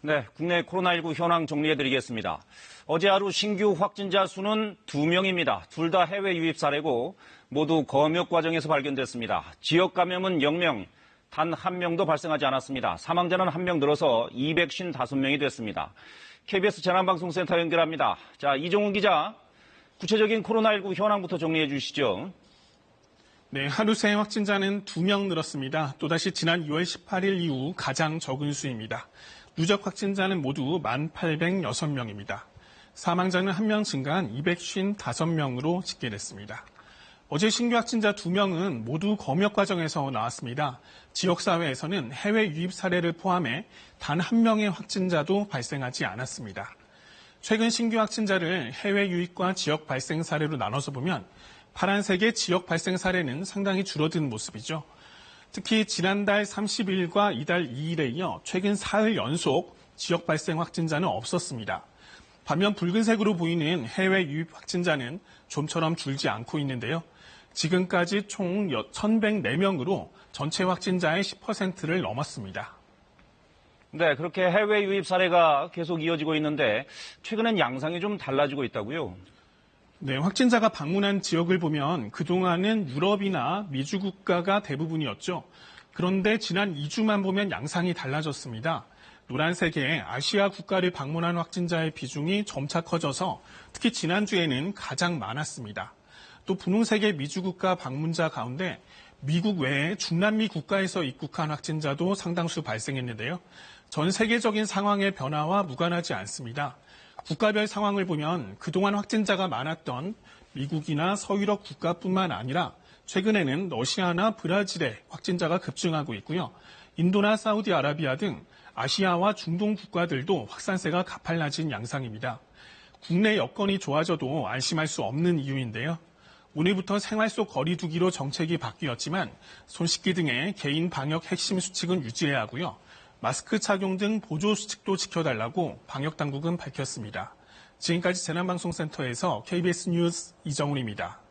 네, 국내 코로나19 현황 정리해드리겠습니다. 어제 하루 신규 확진자 수는 2명입니다. 둘 다 해외 유입 사례고 모두 검역 과정에서 발견됐습니다. 지역 감염은 0명, 단 1명도 발생하지 않았습니다. 사망자는 1명 늘어서 255명이 됐습니다. KBS 재난방송센터 연결합니다. 자, 이종훈 기자, 구체적인 코로나19 현황부터 정리해 주시죠. 네, 하루 새 확진자는 2명 늘었습니다. 또다시 지난 2월 18일 이후 가장 적은 수입니다. 누적 확진자는 모두 1,806명입니다. 사망자는 1명 증가한 255명으로 집계됐습니다. 어제 신규 확진자 2명은 모두 검역 과정에서 나왔습니다. 지역사회에서는 해외 유입 사례를 포함해 단 1명의 확진자도 발생하지 않았습니다. 최근 신규 확진자를 해외 유입과 지역 발생 사례로 나눠서 보면 파란색의 지역 발생 사례는 상당히 줄어든 모습이죠. 특히 지난달 30일과 이달 2일에 이어 최근 사흘 연속 지역 발생 확진자는 없었습니다. 반면 붉은색으로 보이는 해외 유입 확진자는 좀처럼 줄지 않고 있는데요. 지금까지 총 1,104명으로 전체 확진자의 10%를 넘었습니다. 네, 그렇게 해외 유입 사례가 계속 이어지고 있는데 최근엔 양상이 좀 달라지고 있다고요? 네, 확진자가 방문한 지역을 보면 그동안은 유럽이나 미주 국가가 대부분이었죠. 그런데 지난 2주만 보면 양상이 달라졌습니다. 노란색의 아시아 국가를 방문한 확진자의 비중이 점차 커져서 특히 지난주에는 가장 많았습니다. 또 분홍색의 미주 국가 방문자 가운데 미국 외에 중남미 국가에서 입국한 확진자도 상당수 발생했는데요. 전 세계적인 상황의 변화와 무관하지 않습니다. 국가별 상황을 보면 그동안 확진자가 많았던 미국이나 서유럽 국가뿐만 아니라 최근에는 러시아나 브라질에 확진자가 급증하고 있고요. 인도나 사우디아라비아 등 아시아와 중동 국가들도 확산세가 가팔라진 양상입니다. 국내 여건이 좋아져도 안심할 수 없는 이유인데요. 오늘부터 생활 속 거리 두기로 정책이 바뀌었지만 손 씻기 등의 개인 방역 핵심 수칙은 유지해야 하고요. 마스크 착용 등 보조 수칙도 지켜달라고 방역당국은 밝혔습니다. 지금까지 재난방송센터에서 KBS 뉴스 이정훈입니다.